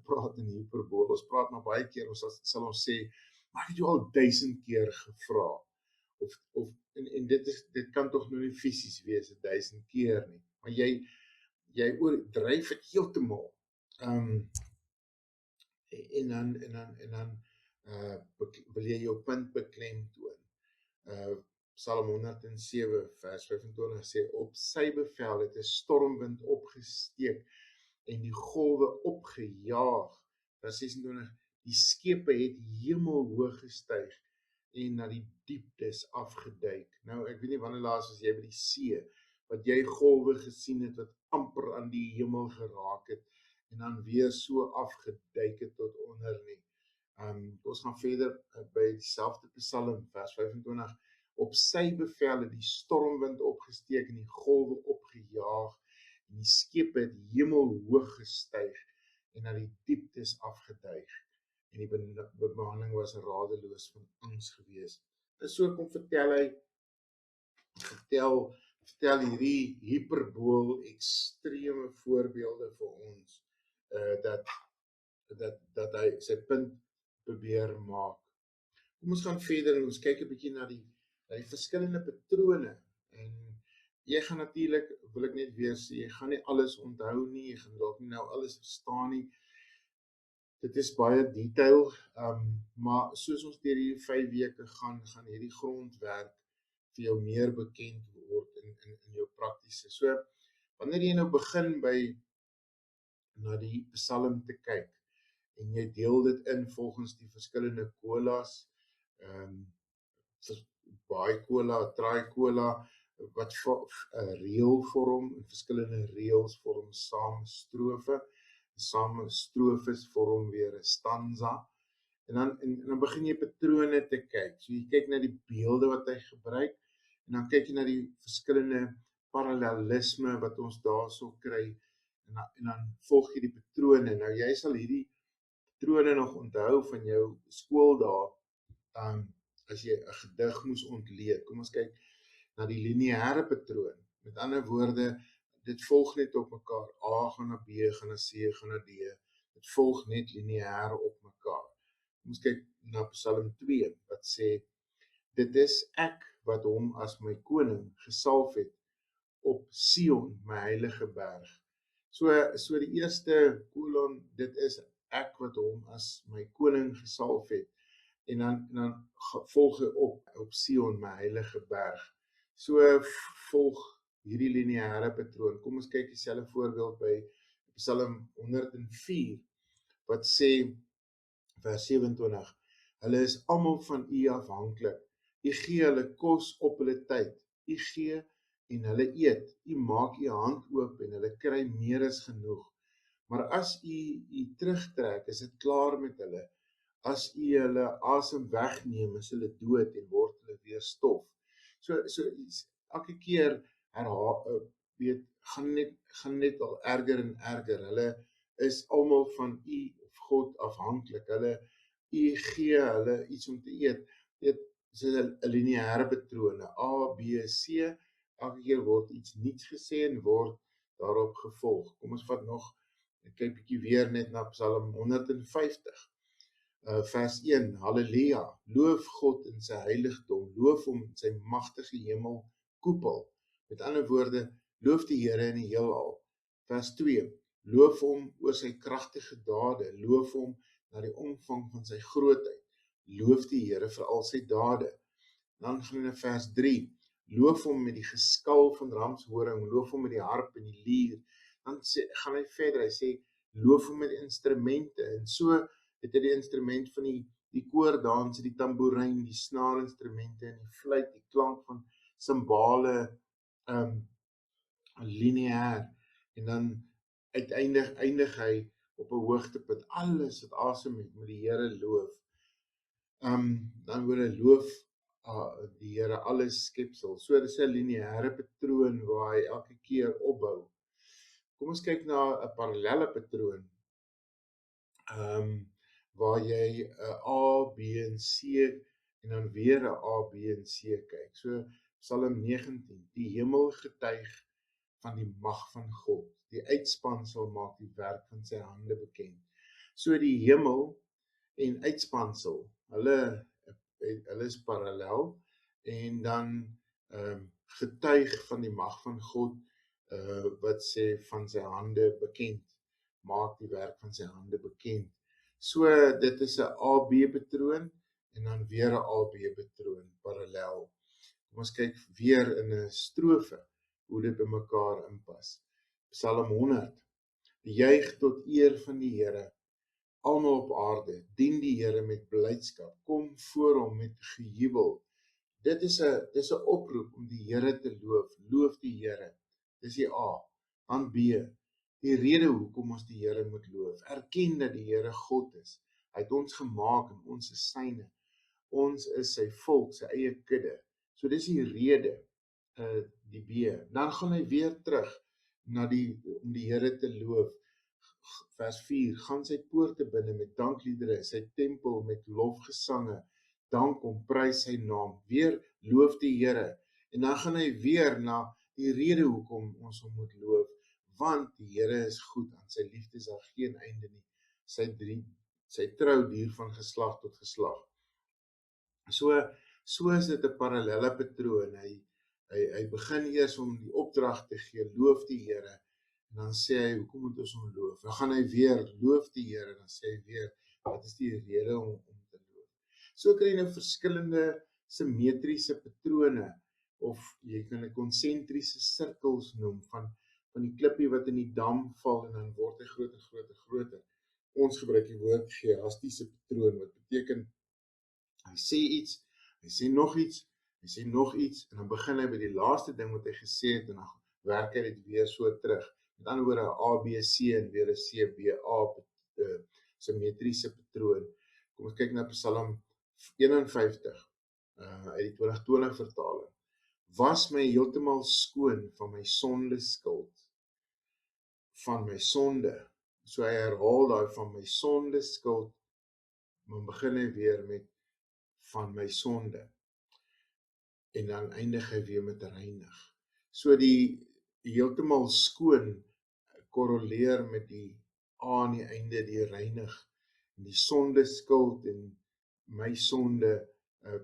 praat in hiperbool. Ons praat maar baie keer, ons sal ons sê, maar ek het jou al 1000 keer gevra. Of en dit kan tog nou nie fisies wees 1000 keer nie, maar jy oordryf dit heeltemal. En dan wil jy jou punt beklemtoon. Psalm 107 vers 25 sê, op sy bevel het 'n stormwind opgesteek en die golwe opgejaag. Vers 26, die skepe het hemelhoog gestyg en na die dieptes afgeduik. Nou, ek weet nie wanneer laas was jy by die see, wat jy golwe gesien het wat amper aan die hemel geraak het en dan weer so afgeduik het tot onder nie. Ons gaan verder by dieselfde Psalm, vers 25, op sy bevel het die stormwind opgesteek en die golwe opgejaag en die skepe het hemelhoog gestyg en na die dieptes afgeduig. En die bemanning was radeloos van angs gewees. En so kom vertel hierdie hiperbool ekstreme voorbeelde vir ons, dat hy sy punt probeer maak. Kom ons gaan verder en ons kyk 'n bietjie na die verskillende patrone. En jy gaan natuurlik, wil ek net weer sê, jy gaan nie alles onthou nie, jy gaan dalk nie nou alles verstaan nie. Dit is baie detail, maar soos ons deur hierdie 5 weke gaan hierdie grondwerk vir jou meer bekend word in jou praktiese. So, wanneer jy nou begin na die Psalm te kyk, en jy deel dit in volgens die verskillende kolas, baie kola, traaikola, wat reël vorm, en verskillende reëls vorm saam strofe, saam strofes vorm weer 'n stanza, en dan begin jy patrone te kyk. So jy kyk na die beelde wat hy gebruik, en dan kyk jy na die verskillende parallelisme wat ons daarso kry, en dan volg jy die patrone. Nou jy sal hierdie patrone nog onthou van jou skooldae, as jy 'n gedig moes ontleed. Kom ons kyk na die lineêre patroon. Met ander woorde, dit volg net op mekaar. A gaan na B, gaan na C, gaan na D. Dit volg net lineêr op mekaar. Kom ons kyk na Psalm 2 wat sê: dit is ek wat hom as my koning gesalf het op Sion, my heilige berg. So die eerste kolon, dit is ek wat hom as my koning gesalf het. En dan volg hy op Sion, my heilige berg. So volg hierdie lineêre patroon. Kom ons kyk dieselfde voorbeeld by Psalm 104 wat sê, vers 27, hulle is almal van U afhanklik. U gee hulle kos op hulle tyd. U gee en hulle eet. U maak U hand oop en hulle kry meer as genoeg. Maar as U terugtrek, is dit klaar met hulle. As U hulle asem wegneem, is hulle dood en word hulle weer stof. So elke keer gaan net al erger en erger. Hulle is almal van U of God afhanklik. U gee hulle iets om te eet. Dit is 'n lineêre patrone. A, B, C. Elke keer word iets niets gesê en word daarop gevolg. Kom ons vat nog, ek kyk bietjie weer net na Psalm 150. Vers 1, Halleluja, loof God in sy heiligdom, loof hom in sy magtige hemelkoepel. Met ander woorde, loof die Here in die heelal. Vers 2, loof hom oor sy kragtige dade, loof hom na die omvang van sy grootheid, loof die Here vir al sy dade. Dan gaan hy na vers 3, loof hom met die geskal van ramshoring, loof hom met die harp en die lier. Dan gaan hy verder, hy sê, loof hom met instrumente, en so het hy die instrument van die koordans, die tamboerijn, die snaarinstrumente en die fluit, die klank van simbale, lineêr, en dan uiteindig eindig hy op 'n hoogtepunt. Alles wat asem het, moet die Here loof. Dan word hy loof die Here alles skepsel. So dit is 'n lineêre patroon waar hy elke keer opbou. Kom ons kyk na 'n parallelle patroon. Waar jy A, B en C en dan weer 'n A, B en C kyk. So Psalm 19, die hemel getuig van die mag van God. Die uitspansel maak die werk van sy hande bekend. So die hemel en uitspansel, hulle is parallel, en dan getuig van die mag van God, wat sê van sy hande bekend, maak die werk van sy hande bekend. So dit is 'n AB patroon en dan weer 'n AB patroon parallel. Kom ons kyk weer in 'n strofe hoe dit by mekaar inpas. Psalm 100. Juig tot eer van die Here, almal op aarde, dien die Here met blydskap, kom voor hom met gejubel. Dit is 'n oproep om die Here te loof. Loof die Here. Dis die A. Dan B. Die rede hoekom ons die Here moet loof. Erken dat die Here God is. Hy het ons gemaak en ons is syne. Ons is sy volk, sy eie kudde. So dis die rede, die B. Dan gaan hy weer terug om die Here te loof. Vers 4, gaan sy poorte binne met dankliedere, sy tempel met lofgesange, dank hom, prys sy naam, weer loof die Here, en dan gaan hy weer na die rede hoekom ons hom moet loof, want die Here is goed, aan sy liefde is daar geen einde nie, sy trou duur van geslag tot geslag. So is dit 'n parallelle patroon, hy begin eers om die opdrag te gee, loof die Here, en dan sê hy, hoekom moet ons hom loof? Dan gaan hy weer, loof die Here, dan sê hy weer, wat is die rede om te loof? So kry jy nou verskillende simmetriese patrone, of jy kan dit konsentriese sirkels noem, van die klippie wat in die dam val, en dan word hy groter, groter, groter. Ons gebruik die woord geastiese patroon, wat beteken, hy sê iets, hy sê nog iets, hy sê nog iets, en dan begin hy by die laaste ding wat hy gesê het, en dan werk hy dit weer so terug. Met ander woorde, A, B, C en weer 'n C, B, A, simmetriese patroon. Kom ons kyk na Psalm 51, uit die 2020 vertaling. Was my heeltemal skoon van my sonde skuld, van my sonde. So hy herhaal daai van my sonde skuld, maar begin hy weer met van my sonde. En dan eindig hy weer met reinig. So die heeltemal skoon korreleer met die A aan die einde, die reinig, en die sonde skuld en my sonde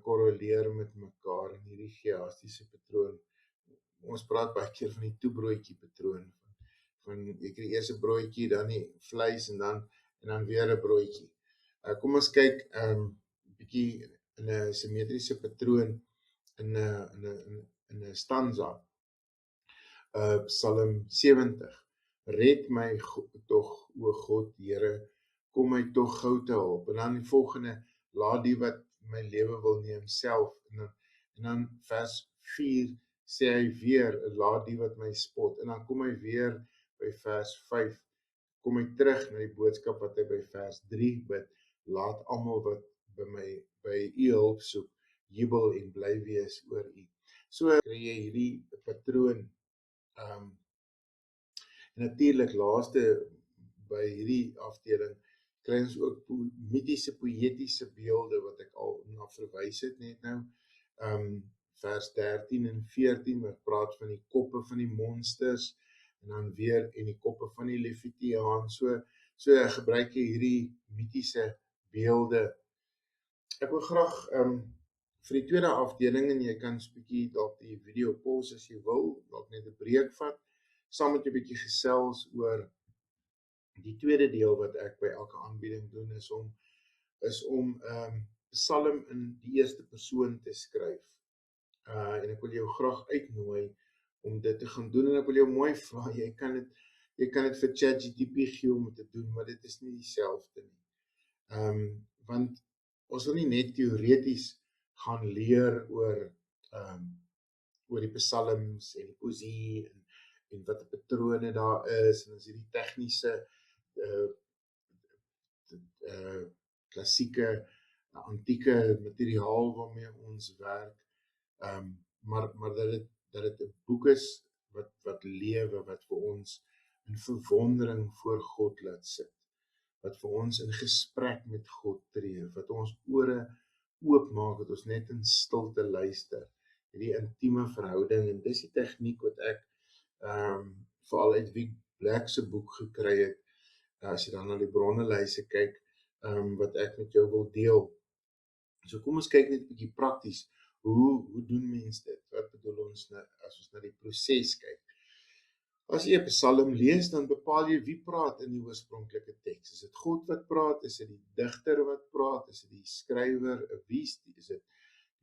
korreleer met mekaar in hierdie geastiese patroon. Ons praat baie keer van die toebroodjie patroon, van jy kry eers 'n broodjie, dan die vleis en dan weer 'n broodjie. Kom ons kyk 'n bietjie in 'n simmetriese patroon in 'n stanza. Psalm 70. Red my tog, o God, Here, kom my tog gou te hulp. En dan die volgende, laat die wat my lewe wil neem self. En dan vers 4 sê hy weer, laat die wat my spot. En dan kom hy weer by vers 5, kom hy terug na die boodskap wat hy by vers 3 bid, laat almal wat by u hulp soek, jubel en bly wees oor u. So kry jy hierdie patroon. En natuurlik, laaste by hierdie afdeling, kry ons ook mitiese, poëtiese beelde, wat ek al na verwys het net nou. Vers 13 en 14, wat praat van die koppe van die monsters, en dan weer, en die koppe van die Levitiaan, so gebruik jy hierdie mitiese beelde. Ek wil graag, vir die tweede afdeling, en jy kan 'n bietjie dalk die video pause as jy wil, dalk net 'n breek vat, saam met 'n bietjie gesels oor die tweede deel wat ek by elke aanbieding doen, is om Psalm in die eerste persoon te skryf. En ek wil jou graag uitnooi om dit te gaan doen, en ek wil jou mooi vra, jy kan dit vir ChatGPT gee om te doen, maar dit is nie dieselfde nie. Want ons wil nie net teoreties gaan leer oor die psalms en die poesie en wat die patrone daar is, en as hierdie tegniese klassieke, antieke materiaal waarmee ons werk, maar dat dit 'n boek is wat lewe, wat vir ons in verwondering voor God laat sit, wat vir ons in gesprek met God tree, wat ons ore oopmaak, dat ons net in stilte luister, hierdie intieme verhouding, en dis die tegniek wat ek veral uit Wiek Black se boek gekry het, as jy dan na die bronnelyse kyk, wat ek met jou wil deel. So kom ons kyk net 'n bietjie prakties, hoe doen mense dit? Wat bedoel ons as ons na die proses kyk? As jy 'n psalm lees, dan bepaal jy wie praat in die oorspronklike teks. Is dit God wat praat? Is dit die digter wat praat? Is dit die skrywer? Is dit die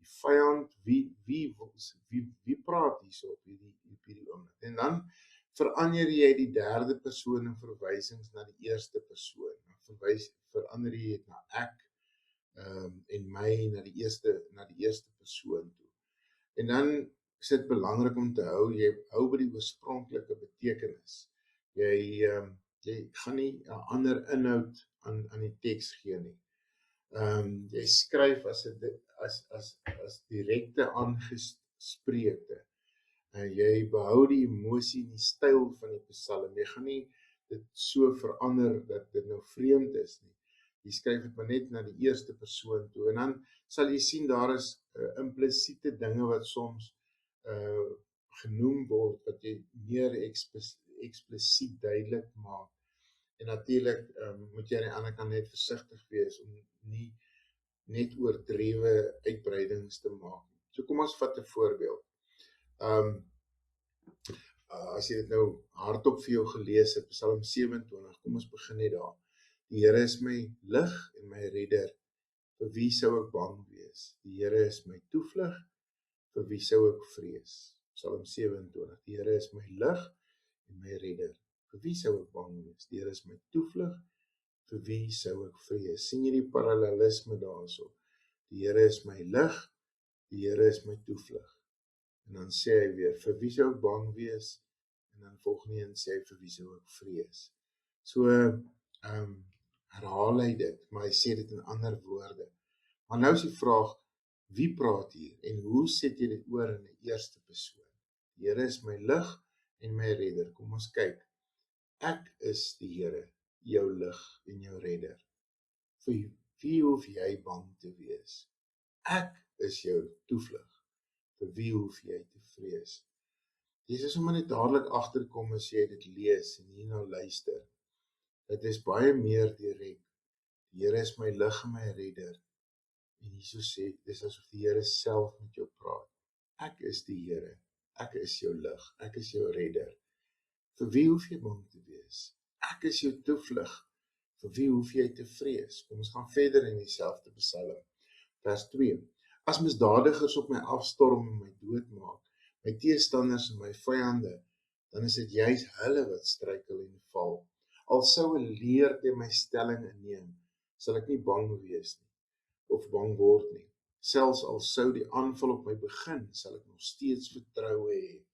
vyand? Wie praat hierso op hierdie oomblik? En dan verander jy die derde persoon in verwysings na die eerste persoon. Verander jy dit na ek en my na die eerste persoon toe. En dan is dit belangrik om te jy hou by die oorspronklike betekenis. Jy gaan nie 'n ander inhoud aan die teks gee nie. Jy skryf as direkte aangespreekte. Jy behou die emosie en die styl van die psalm. Jy gaan nie dit so verander dat dit nou vreemd is nie. Jy skryf dit maar net na die eerste persoon toe en dan sal jy sien daar is implisiete dinge wat soms genoem word wat jy meer eksplisiet duidelik maak. En natuurlik moet jy aan die ander kant net versigtig wees om nie net oordrewe uitbreidings te maak. So kom ons vat 'n voorbeeld. As jy dit nou hardop vir jou gelees het, Psalm 27, kom ons begin net daar. Die Here is my lig en my redder, vir wie sou ek bang wees? Die Here is my toevlug, vir wie sou ek vrees? Psalm 27, die Here is my lig en my redder, vir wie sou ek bang wees? Die Here is my toevlug, vir wie sou ek vrees? Sien jy die parallelisme daarso? Die Here is my lig, die Here is my toevlug. En dan sê hy weer, vir wie sou ek bang wees? En dan volgende een sê hy, vir wie sou ek vrees? So, herhaal hy dit, maar hy sê dit in ander woorde. Maar nou is die vraag, wie praat hier? En hoe sit jy dit oor in die eerste persoon? Die Here is my lig en my redder. Kom ons kyk. Ek is die Here, jou lig en jou redder. Vir wie hoef jy bang te wees? Ek is jou toevlug. Vir wie hoef jy te vrees? Jy is sommer net dadelik agterkom as jy dit lees en hierna luister. Dit is baie meer direk. Die Here is my lig en my redder. En hierso sê, dis asof die Here self met jou praat. Ek is die Here. Ek is jou lig. Ek is jou redder. Vir wie hoef jy bang te wees? Ek is jou toevlug. Vir wie hoef jy te vrees? Kom ons gaan verder in dieselfde Psalm. Vers 2. As misdadigers op my afstorm en my doodmaak, my teestanders en my vyande, dan is dit juis hulle wat struikel en val. Al sou 'n leer teen my stelling inneem, sal ek nie bang wees nie, of bang word nie. Selfs al sou die aanval op my begin, sal ek nog steeds vertroue hê.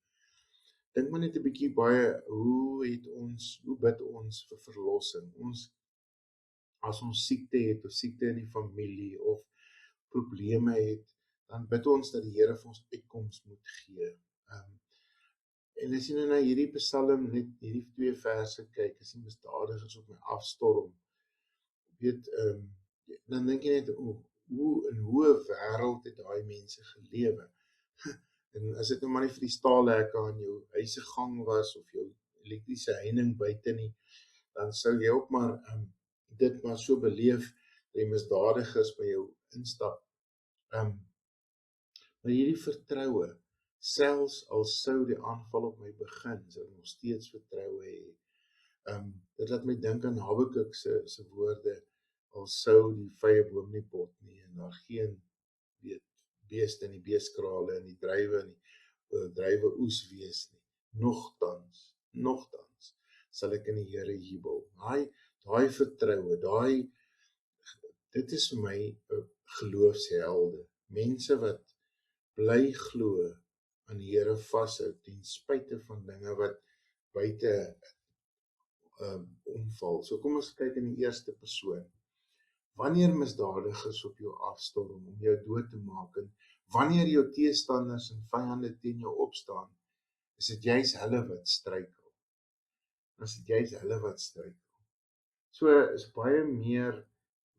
Dink maar net 'n bietjie baie, hoe bid ons vir verlossing? As ons siekte het, of siekte in die familie, of probleme het, dan bid ons dat die Here vir ons uitkoms moet gee. En as jy nou na hierdie Psalm, net hierdie 2 verse kyk, as die misdadigers op my afstorm, weet, dan dink jy net, hoe in hoe wêreld het daai mense gelewe? En as dit nou maar nie vir die staalhekke aan jou huise gang was, of jou elektriese heining buite nie, dan sou jy ook maar dit maar so beleef, dat die misdadigers by jou instap. Maar hierdie vertroue, selfs al sou die aanval op my begin, sou nog steeds vertroue hê. Dit laat my dink aan Habakuk se woorde, al sou die vye boom nie pot nie, en daar geen beeste in die beeskrale en die druiwe oes wees nie. Nogtans sal ek in die Here jubel. Daai vertroue, dit is vir my geloofshelde. Mense wat bly glo aan die Here vashou ten spyte van dinge wat buite omval. So kom ons kyk in die eerste persoon. Wanneer misdadigers op jou afstorm om jou dood te maak, en wanneer jou teestanders en vyande teen jou opstaan, is dit juis hulle wat struikel. So is baie meer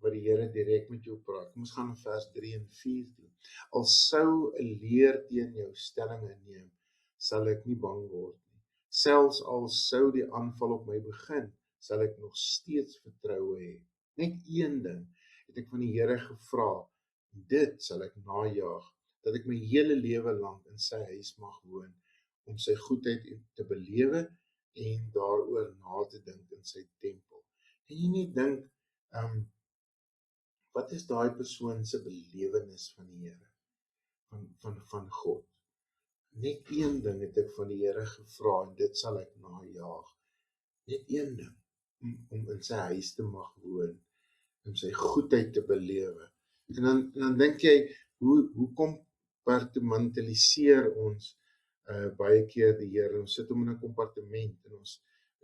wat die Here direk met jou praat. Kom ons gaan in vers 3 en 4 toe. Al sou 'n leer teen jou stelling inneem, sal ek nie bang word nie. Selfs al sou die aanval op my begin, sal ek nog steeds vertroue hê. Net een ding het ek van die Here gevra, en dit sal ek najaag, dat ek my hele lewe lank in sy huis mag woon, om sy goedheid te belewe en daaroor na te dink in sy tempel. En jy net dink, wat is daai persoon se belewenis van die Here, van God? Net een ding het ek van die Here gevra, en dit sal ek najaag. Net een ding, om in sy huis te mag woon, om sy goedheid te belewe. En dan dink jy, hoe kompartmentaliseer ons baie keer die Here? Ons sit hom in 'n kompartement, en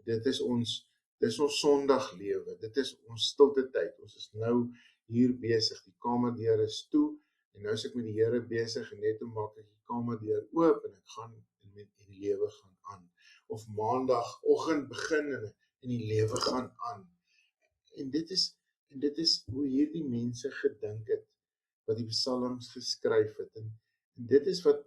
dit is ons Sondaglewe, dit is ons stilte tyd. Ons is nou hier besig, die kamerdeur is toe, en nou is ek met die Here besig, en net maak ek die kamerdeur oop, en ek gaan en en die lewe gaan aan. Of maandagoggend begin en die lewe gaan aan. En dit is hoe hierdie mense gedink het, wat die psalms geskryf het. En dit is wat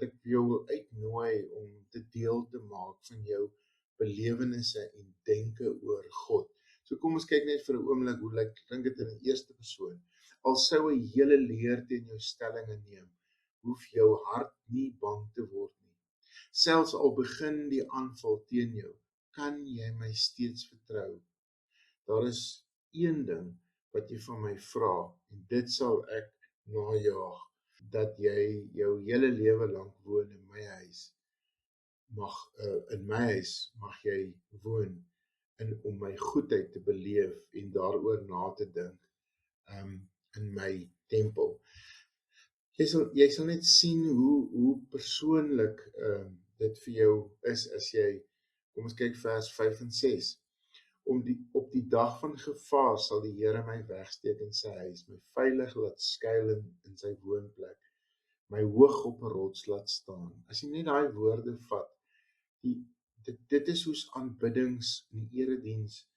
ek vir jou wil uitnooi om te deel te maak van jou belewennisse en denke oor God. So kom ons kyk net vir 'n oomblik hoe klink dit in die eerste persoon. Al sou 'n hele leer teen jou stellinge neem, hoef jou hart nie bang te word nie. Selfs al begin die aanval teen jou, kan jy my steeds vertrou. Daar is een ding wat jy van my vra, en dit sal ek najaag, dat jy jou hele lewe lank woon in my huis. In my huis mag jy woon, om my goedheid te beleef en daaroor na te dink, in my tempel. Jy sal net sien hoe persoonlik dit vir jou is as jy, kom ons kyk vers 5 en 6. Op die dag van gevaar sal die Here my wegsteek in sy huis, my veilig laat skuil in sy woonplek, my hoog op 'n rots laat staan. As jy net daai woorde vat, dit is hoe aanbiddings en die erediens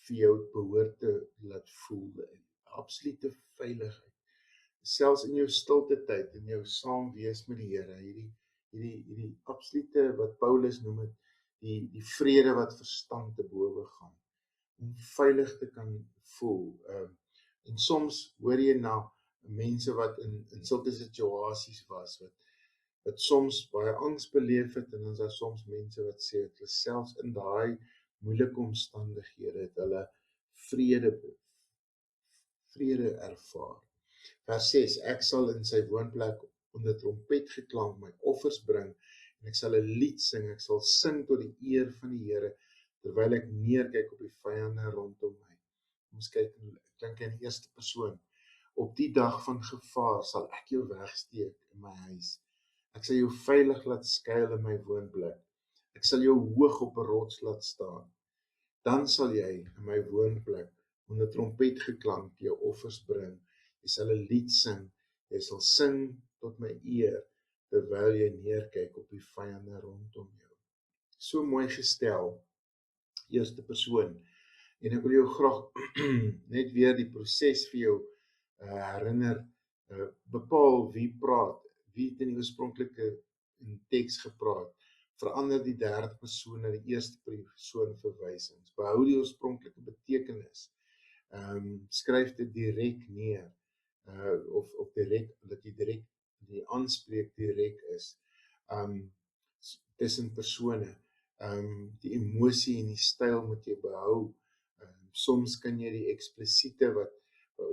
vir jou behoort te laat voel, absolute veiligheid. Selfs in jou stilte tyd, in jou saam wees met die Here, hierdie absolute, wat Paulus noem het, die vrede wat verstand te bowe gaan, om veilig te kan voel. En soms hoor jy na mense wat in sulke situasies was, wat soms baie angs beleef het, en dan is daar soms mense wat sê, dat hulle selfs in daai moeilike omstandighede, het hulle vrede ervaar. Vers 6, ek sal in sy woonplek onder trompet geklank my offers bring, en ek sal 'n lied sing, ek sal sing tot die eer van die Here, terwyl ek neerkyk op die vyande rondom my. Ons kyk, klink in die eerste persoon. Op die dag van gevaar sal ek jou wegsteek in my huis. Ek sal jou veilig laat skuil in my woonplek. Ek sal jou hoog op 'n rots laat staan. Dan sal jy in my woonplek onder trompet geklank jou offers bring. Jy sal 'n lied sing. Jy sal sing tot my eer, terwyl jy neerkyk op die vyande rondom jou. So mooi gestel, eerste persoon. En ek wil jou graag net weer die proses vir jou herinner, bepaal wie praat, wie het in die oorspronklike teks gepraat, verander die derde persoon na die eerste persoon verwysings, behou die oorspronklike betekenis, skryf dit direk neer, of direk, dat die aanspreek direk is, tussen persone, die emosie en die styl moet jy behou. Soms kan jy die eksplisiete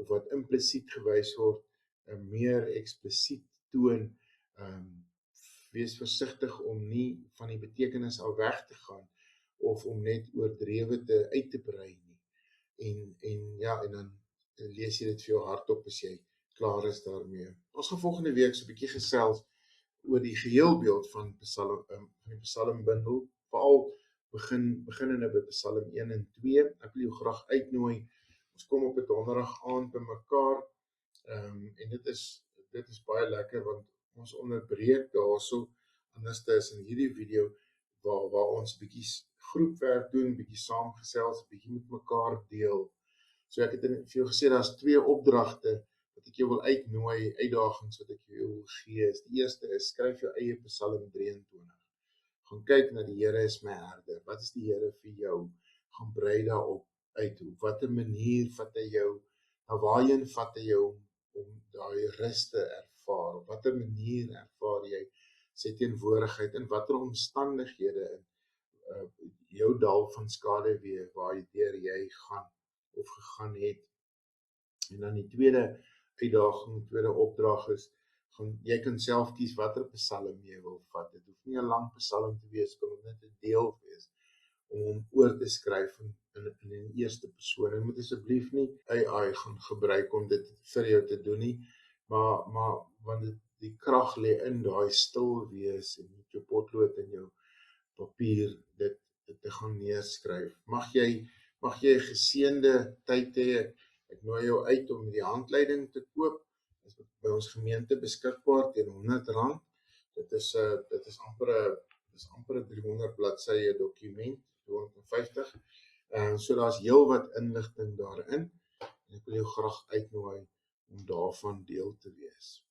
wat implisiet gewys word, meer eksplisiet toon. Wees versigtig om nie van die betekenis al weg te gaan, of om net oordrewe uit te brei nie. En dan lees jy dit vir jou hardop as jy klaar is daarmee. Ons gaan volgende week so 'n bietjie gesels oor die geheelbeeld van die psalmbundel, veral beginnende by Psalm 1 en 2. Ek wil jou graag uitnooi. Ons kom op 'n donderdag aand by mekaar, en dit is baie lekker, want ons onderbreek daarso, anders is in hierdie video, waar ons bietjie groepwerk doen, bietjie saamgesels, bietjie met mekaar deel. So ek het vir jou gesê, daar's 2 opdragte wat ek jou wil uitnooi, uitdagings wat ek jou wil gee. Die eerste is, skryf jou eie Psalm 23. Gaan kyk na die Here is my herder. Wat is die Here vir jou? Gaan brei daarop uit. Op watter manier vat hy jou? Na waarheen vat hy jou om daai rus te ervaar? Op watter manier ervaar jy sy teenwoordigheid? In watter omstandighede in jou dal van skaduwee waardeur jy gaan of gegaan het? En dan die tweede uitdaging, tweede opdrag is, jy kan self kies watter psalm jy wil vat. Dit hoef nie 'n lang psalm te wees, kan net 'n deel wees, om hom oor te skryf in die eerste persoon. En moet asseblief nie AI gaan gebruik om dit vir jou te doen nie, maar want die krag lê in daai stil wees, en met jou potlood en jou papier dit te gaan neerskryf. Mag jy 'n geseënde tyd hê. Ek nooi jou uit om die handleiding te koop. Dit is by ons gemeente beskikbaar teen R100. Dit is amper 'n 300 bladsye dokument, 250. So daar's heelwat inligting daarin en ek wil jou graag uitnooi om daarvan deel te wees.